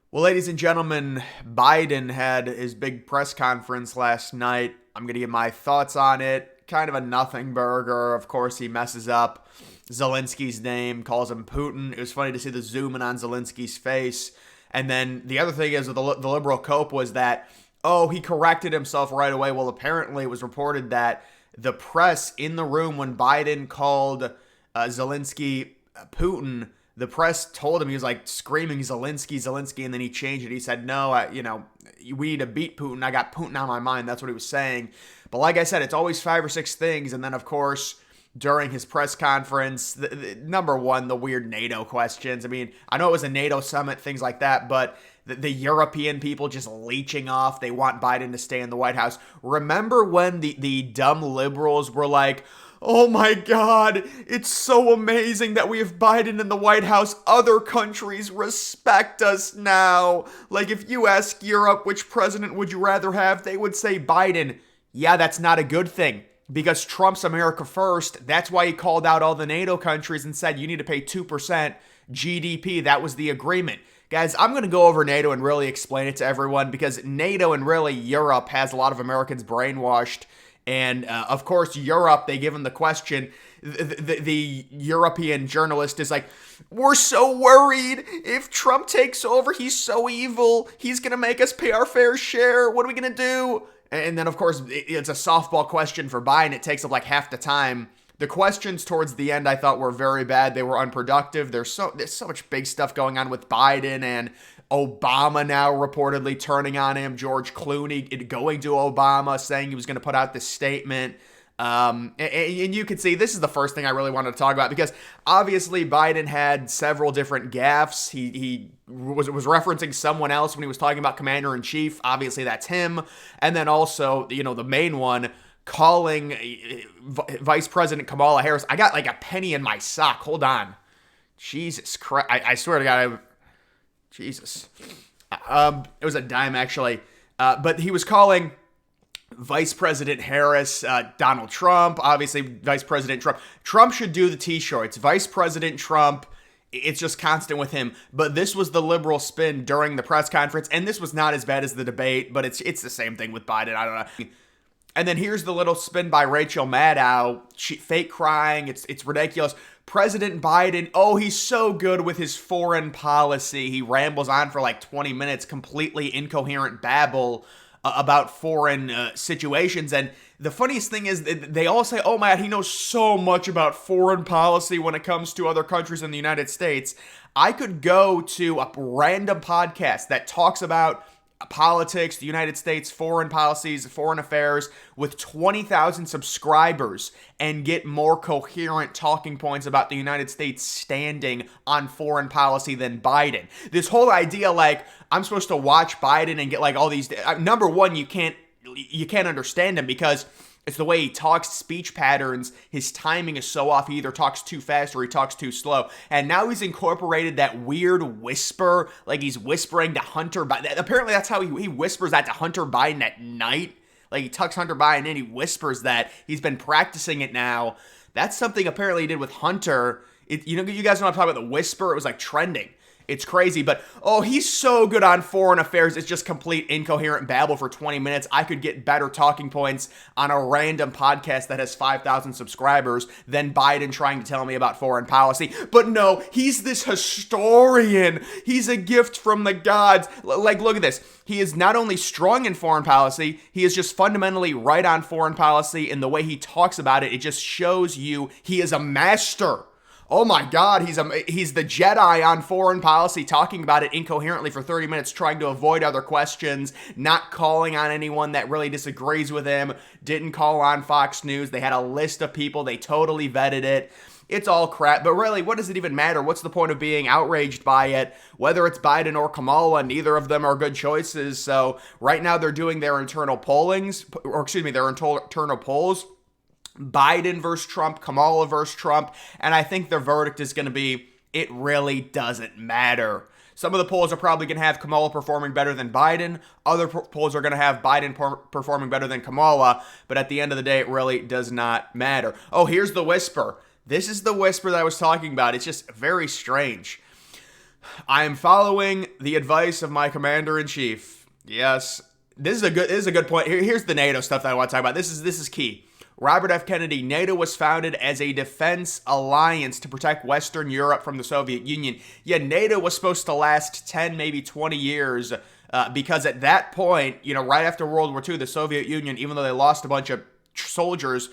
Well, ladies and gentlemen, Biden had his big press conference last night. I'm going to give my thoughts on it. Kind of a nothing burger. Of course, he messes up Zelensky's name, calls him Putin. It was funny to see the zoom in on Zelensky's face. And then the other thing is with the liberal cope was that, oh, he corrected himself right away. Well, apparently it was reported that the press in the room when Biden called Zelensky Putin, the press told him, he was like screaming Zelensky, Zelensky, and then he changed it. He said, no, we need to beat Putin. I got Putin on my mind. That's what he was saying. But like I said, it's always five or six things. And then, of course, during his press conference, number one, the weird NATO questions. I mean, I know it was a NATO summit, things like that, but the European people just leeching off. They want Biden to stay in the White House. Remember when the dumb liberals were like, oh my God, it's so amazing that we have Biden in the White House. Other countries respect us now. Like if you ask Europe which president would you rather have, they would say Biden. Yeah, that's not a good thing because Trump's America first. That's why he called out all the NATO countries and said you need to pay 2% GDP. That was the agreement. Guys, I'm going to go over NATO and really explain it to everyone because NATO and really Europe has a lot of Americans brainwashed. And of course, Europe, they give him the question. The European journalist is like, we're so worried. If Trump takes over, he's so evil. He's going to make us pay our fair share. What are we going to do? And then, of course, it's a softball question for Biden. It takes up like half the time. The questions towards the end I thought were very bad. They were unproductive. There's so much big stuff going on with Biden and Obama now reportedly turning on him. George Clooney going to Obama saying he was going to put out this statement. And you can see this is the first thing I really wanted to talk about because obviously Biden had several different gaffes. He was referencing someone else when he was talking about commander-in-chief. Obviously that's him. And then also, the main one, calling Vice President Kamala Harris. I got like a penny in my sock. Hold on. Jesus Christ. I swear to God. Jesus. It was a dime, actually. But he was calling Vice President Harris Donald Trump. Obviously, Vice President Trump. Trump should do the T-shirts. Vice President Trump. It's just constant with him. But this was the liberal spin during the press conference. And this was not as bad as the debate. But it's the same thing with Biden. I don't know. And then here's the little spin by Rachel Maddow. Fake crying. It's ridiculous. President Biden, oh, he's so good with his foreign policy. He rambles on for like 20 minutes, completely incoherent babble about foreign situations. And the funniest thing is they all say, oh, man, he knows so much about foreign policy when it comes to other countries in the United States. I could go to a random podcast that talks about politics, the United States, foreign policies, foreign affairs with 20,000 subscribers and get more coherent talking points about the United States standing on foreign policy than Biden. This whole idea like I'm supposed to watch Biden and get like all these number one, you can't understand him because it's the way he talks, speech patterns, his timing is so off. He either talks too fast or he talks too slow. And now he's incorporated that weird whisper, like he's whispering to Hunter Biden. Apparently that's how he whispers that to Hunter Biden at night. Like he tucks Hunter Biden in, he whispers that. He's been practicing it now. That's something apparently he did with Hunter. You guys know I'm talking about the whisper? It was like trending. It's crazy, but oh, he's so good on foreign affairs. It's just complete incoherent babble for 20 minutes. I could get better talking points on a random podcast that has 5,000 subscribers than Biden trying to tell me about foreign policy. But no, he's this historian. He's a gift from the gods. Like, look at this. He is not only strong in foreign policy, he is just fundamentally right on foreign policy in the way he talks about it. It just shows you he is a master. Oh my God, he's the Jedi on foreign policy, talking about it incoherently for 30 minutes, trying to avoid other questions, not calling on anyone that really disagrees with him, didn't call on Fox News. They had a list of people. They totally vetted it. It's all crap, but really, what does it even matter? What's the point of being outraged by it? Whether it's Biden or Kamala, neither of them are good choices. So right now they're doing their internal pollings, their internal polls. Biden versus Trump, Kamala versus Trump, and I think the verdict is going to be, it really doesn't matter. Some of the polls are probably going to have Kamala performing better than Biden. Other polls are going to have Biden performing better than Kamala, but at the end of the day, it really does not matter. Oh, here's the whisper. This is the whisper that I was talking about. It's just very strange. I am following the advice of my commander-in-chief. Yes, this is a good point. Here's the NATO stuff that I want to talk about. This is key. Robert F. Kennedy, NATO was founded as a defense alliance to protect Western Europe from the Soviet Union. Yeah, NATO was supposed to last 10, maybe 20 years because at that point, right after World War II, the Soviet Union, even though they lost a bunch of soldiers,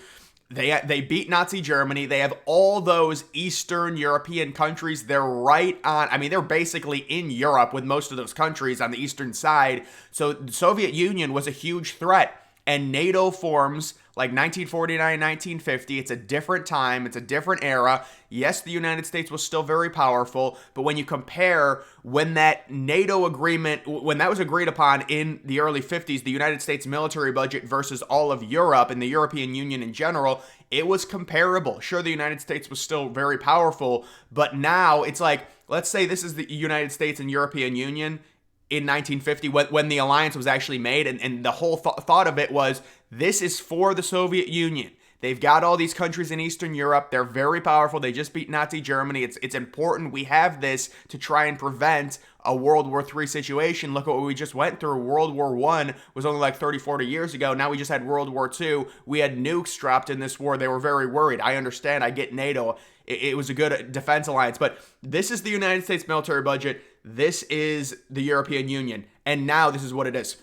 they beat Nazi Germany. They have all those Eastern European countries. They're right on. I mean, they're basically in Europe with most of those countries on the eastern side. So the Soviet Union was a huge threat. And NATO forms like 1949, 1950. It's a different time. It's a different era. Yes, the United States was still very powerful, but when you compare when that NATO agreement, when that was agreed upon in the early 50s, the United States military budget versus all of Europe and the European Union in general, it was comparable. Sure, the United States was still very powerful, but now it's like, let's say this is the United States and European Union in 1950 when the alliance was actually made, and the whole thought of it was, this is for the Soviet Union. They've got all these countries in Eastern Europe. They're very powerful. They just beat Nazi Germany. It's important we have this to try and prevent a World War III situation. Look at what we just went through. World War I was only like 30, 40 years ago. Now we just had World War II. We had nukes dropped in this war. They were very worried. I understand. I get NATO. It was a good defense alliance. But this is the United States military budget. This is the European Union. And now this is what it is.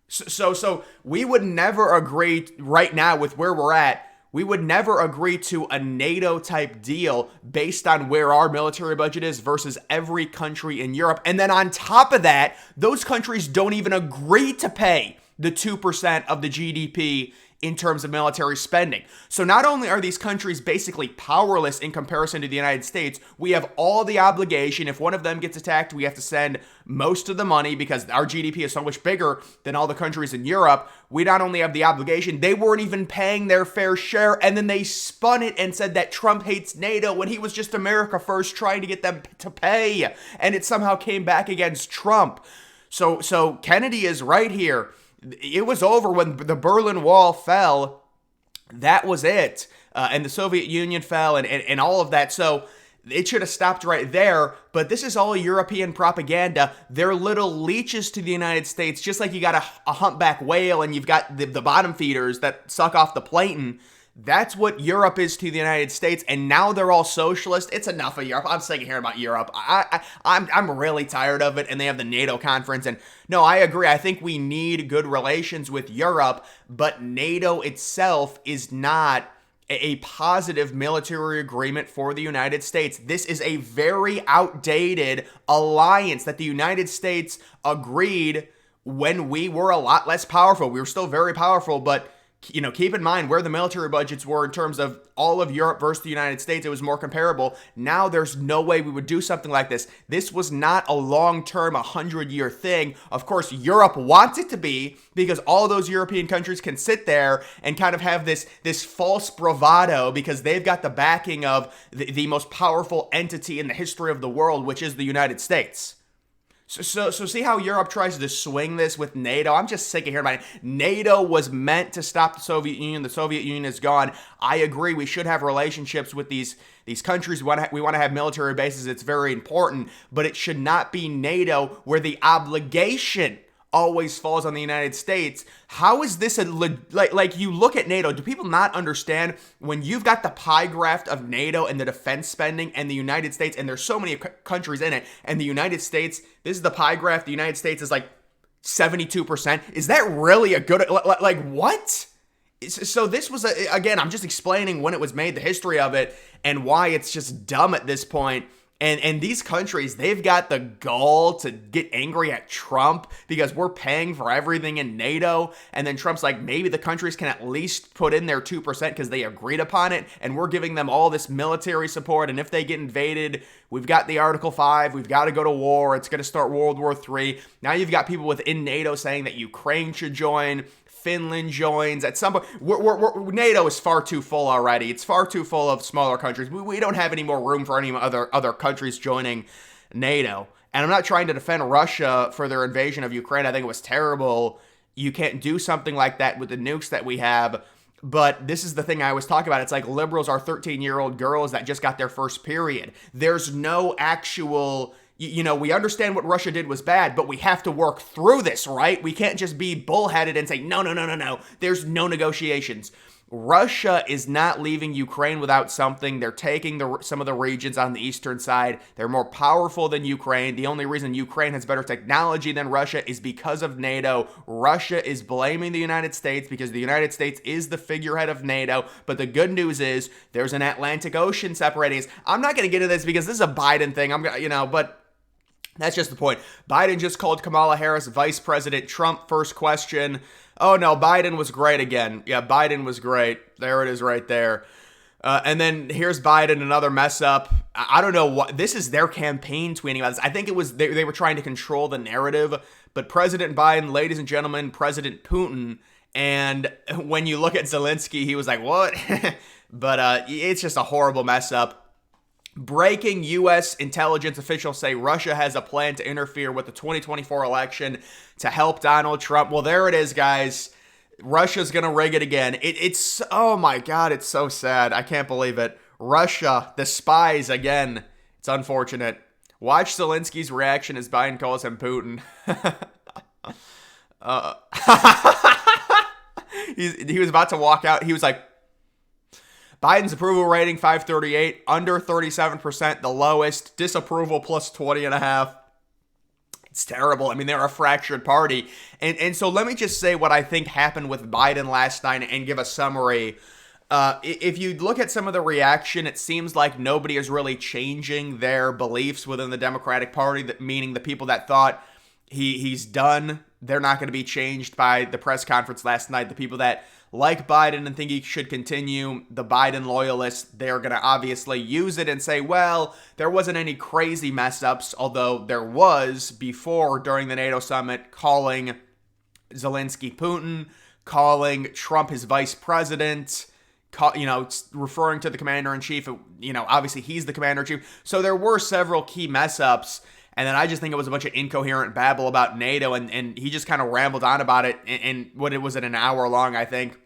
So we would never agree right now with where we're at. We would never agree to a NATO type deal based on where our military budget is versus every country in Europe. And then on top of that, those countries don't even agree to pay the 2% of the GDP in terms of military spending. So not only are these countries basically powerless in comparison to the United States, we have all the obligation. If one of them gets attacked, we have to send most of the money because our GDP is so much bigger than all the countries in Europe. We not only have the obligation, they weren't even paying their fair share, and then they spun it and said that Trump hates NATO when he was just America first trying to get them to pay, and it somehow came back against Trump. So Kennedy is right here. It was over when the Berlin Wall fell. That was it. And the Soviet Union fell and all of that. So it should have stopped right there. But this is all European propaganda. They're little leeches to the United States, just like you got a humpback whale and you've got the bottom feeders that suck off the plankton. That's what Europe is to the United States, and now they're all socialist. It's enough of Europe. I'm sick of hearing about Europe. I'm really tired of it, and they have the NATO conference, and no, I agree. I think we need good relations with Europe, but NATO itself is not a positive military agreement for the United States. This is a very outdated alliance that the United States agreed when we were a lot less powerful. We were still very powerful, but keep in mind where the military budgets were in terms of all of Europe versus the United States. It was more comparable. Now there's no way we would do something like this. This was not a long-term, 100-year thing. Of course, Europe wants it to be because all those European countries can sit there and kind of have this false bravado because they've got the backing of the most powerful entity in the history of the world, which is the United States. So see how Europe tries to swing this with NATO? I'm just sick of hearing about it. NATO was meant to stop the Soviet Union. The Soviet Union is gone. I agree. We should have relationships with these countries. We want to have military bases. It's very important. But it should not be NATO where the obligation always falls on the United States. How is this like you look at NATO, do people not understand when you've got the pie graph of NATO and the defense spending and the United States, and there's so many countries in it, and the United States, this is the pie graph, the United States is like 72%. Is that really a good, like what? So this was, again, I'm just explaining when it was made, the history of it, and why it's just dumb at this point. And these countries, they've got the gall to get angry at Trump because we're paying for everything in NATO. And then Trump's like, maybe the countries can at least put in their 2% because they agreed upon it. And we're giving them all this military support. And if they get invaded, we've got the Article 5. We've got to go to war. It's going to start World War III. Now you've got people within NATO saying that Ukraine should join. Finland joins at some point. NATO is far too full already. It's far too full of smaller countries. We don't have any more room for any other countries joining NATO. And I'm not trying to defend Russia for their invasion of Ukraine. I think it was terrible. You can't do something like that with the nukes that we have. But this is the thing I always talk about. It's like liberals are 13-year-old girls that just got their first period. There's no actual We understand what Russia did was bad, but we have to work through this, right? We can't just be bullheaded and say, no, no, no, no, no. There's no negotiations. Russia is not leaving Ukraine without something. They're taking some of the regions on the eastern side. They're more powerful than Ukraine. The only reason Ukraine has better technology than Russia is because of NATO. Russia is blaming the United States because the United States is the figurehead of NATO. But the good news is there's an Atlantic Ocean separating us. I'm not going to get into this because this is a Biden thing. But that's just the point. Biden just called Kamala Harris Vice President Trump. First question. Oh, no, Biden was great again. Yeah, Biden was great. There it is right there. And then here's Biden, another mess up. I don't know what. This is their campaign tweeting about this. I think it was they were trying to control the narrative. But President Biden, ladies and gentlemen, President Putin. And when you look at Zelensky, he was like, what? But it's just a horrible mess up. Breaking U.S. intelligence officials say Russia has a plan to interfere with the 2024 election to help Donald Trump. Well, there it is, guys. Russia's going to rig it again. It's, oh my God, it's so sad. I can't believe it. Russia, the spies again. It's unfortunate. Watch Zelensky's reaction as Biden calls him Putin. He was about to walk out. He was like, Biden's approval rating, 538, under 37%, the lowest. Disapproval, plus 20.5. It's terrible. I mean, they're a fractured party. And so let me just say what I think happened with Biden last night and give a summary. If you look at some of the reaction, it seems like nobody is really changing their beliefs within the Democratic Party, meaning the people that thought he's done, they're not going to be changed by the press conference last night. The people that like Biden and think he should continue, the Biden loyalists, they're going to obviously use it and say, well, there wasn't any crazy mess ups, although there was before during the NATO summit, calling Zelensky Putin, calling Trump his vice president, referring to the commander-in-chief. Obviously he's the commander-in-chief. So there were several key mess ups. And then I just think it was a bunch of incoherent babble about NATO, and he just kind of rambled on about it. And what it was an hour long, I think.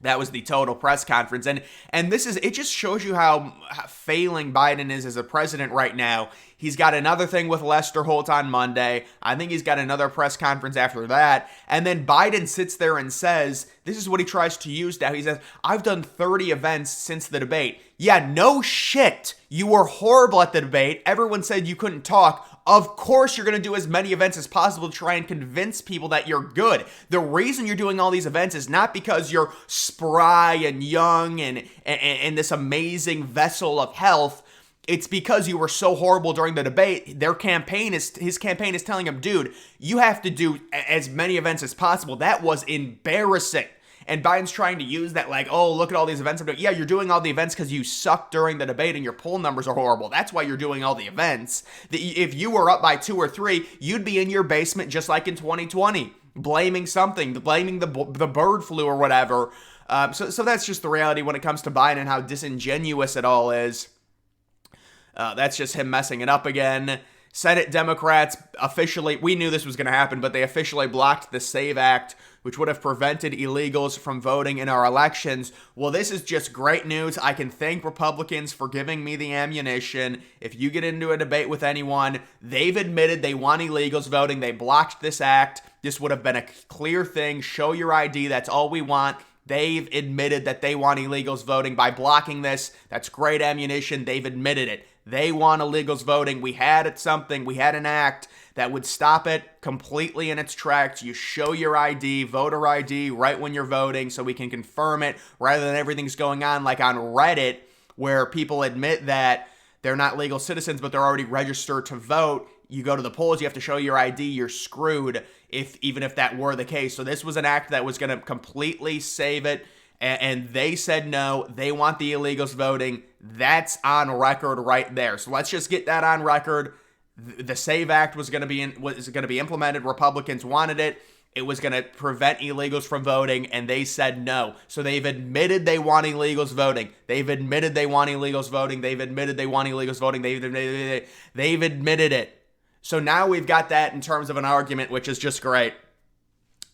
That was the total press conference. And it just shows you how failing Biden is as a president right now. He's got another thing with Lester Holt on Monday. I think he's got another press conference after that. And then Biden sits there and says, this is what he tries to use now. He says, I've done 30 events since the debate. Yeah, no shit. You were horrible at the debate. Everyone said you couldn't talk. Of course you're going to do as many events as possible to try and convince people that you're good. The reason you're doing all these events is not because you're spry and young and this amazing vessel of health. It's because you were so horrible during the debate. His campaign is telling him, dude, you have to do as many events as possible. That was embarrassing. And Biden's trying to use that like, oh, look at all these events I'm doing. Yeah, you're doing all the events because you sucked during the debate and your poll numbers are horrible. That's why you're doing all the events. If you were up by 2 or 3, you'd be in your basement just like in 2020, blaming something, blaming the bird flu or whatever. So that's just the reality when it comes to Biden and how disingenuous it all is. That's just him messing it up again. Senate Democrats officially, we knew this was going to happen, but they officially blocked the SAVE Act, which would have prevented illegals from voting in our elections. Well, this is just great news. I can thank Republicans for giving me the ammunition. If you get into a debate with anyone, they've admitted they want illegals voting. They blocked this act. This would have been a clear thing. Show your ID. That's all we want. They've admitted that they want illegals voting by blocking this. That's great ammunition. They've admitted it. They want illegals voting. We had an act that would stop it completely in its tracks. You show your ID, voter ID, right when you're voting so we can confirm it rather than everything's going on like on Reddit where people admit that they're not legal citizens but they're already registered to vote. You go to the polls, you have to show your ID, you're screwed even if that were the case. So this was an act that was going to completely save it. And they said no, they want the illegals voting. That's on record right there. So let's just get that on record. The SAVE Act was going to be implemented. Republicans wanted it. It was going to prevent illegals from voting, and they said no. So they've admitted they want illegals voting. They've admitted they want illegals voting. They've admitted they want illegals voting. They've admitted it. So now we've got that in terms of an argument, which is just great.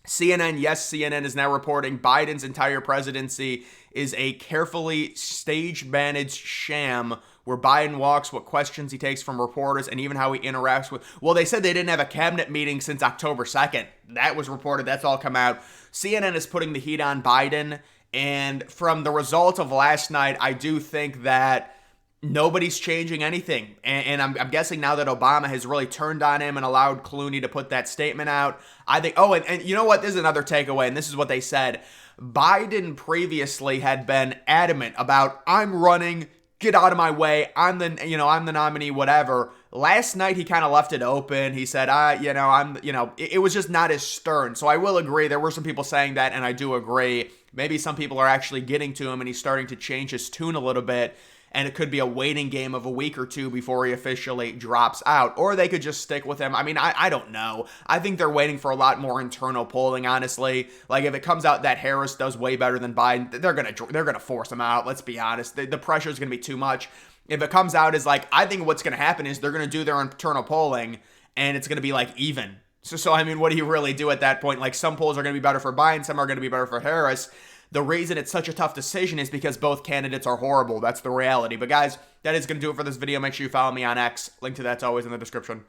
CNN is now reporting Biden's entire presidency is a carefully stage-managed sham where Biden walks, what questions he takes from reporters, and even how he interacts with. Well, they said they didn't have a cabinet meeting since October 2nd. That was reported. That's all come out. CNN is putting the heat on Biden. And from the result of last night, I do think that nobody's changing anything. And I'm guessing now that Obama has really turned on him and allowed Clooney to put that statement out. I think, and you know what? This is another takeaway, and this is what they said. Biden previously had been adamant about, I'm running, get out of my way, I'm the nominee, whatever. Last night he kind of left it open. He said, it was just not as stern. So I will agree, there were some people saying that, and I do agree. Maybe some people are actually getting to him and he's starting to change his tune a little bit. And it could be a waiting game of a week or two before he officially drops out. Or they could just stick with him. I mean, I don't know. I think they're waiting for a lot more internal polling, honestly. Like, if it comes out that Harris does way better than Biden, they're gonna force him out, let's be honest. The pressure is going to be too much. If it comes out as like, I think what's going to happen is they're going to do their internal polling, and it's going to be like even. So, I mean, what do you really do at that point? Like, some polls are going to be better for Biden, some are going to be better for Harris. The reason it's such a tough decision is because both candidates are horrible. That's the reality. But guys, that is going to do it for this video. Make sure you follow me on X. Link to that's always in the description.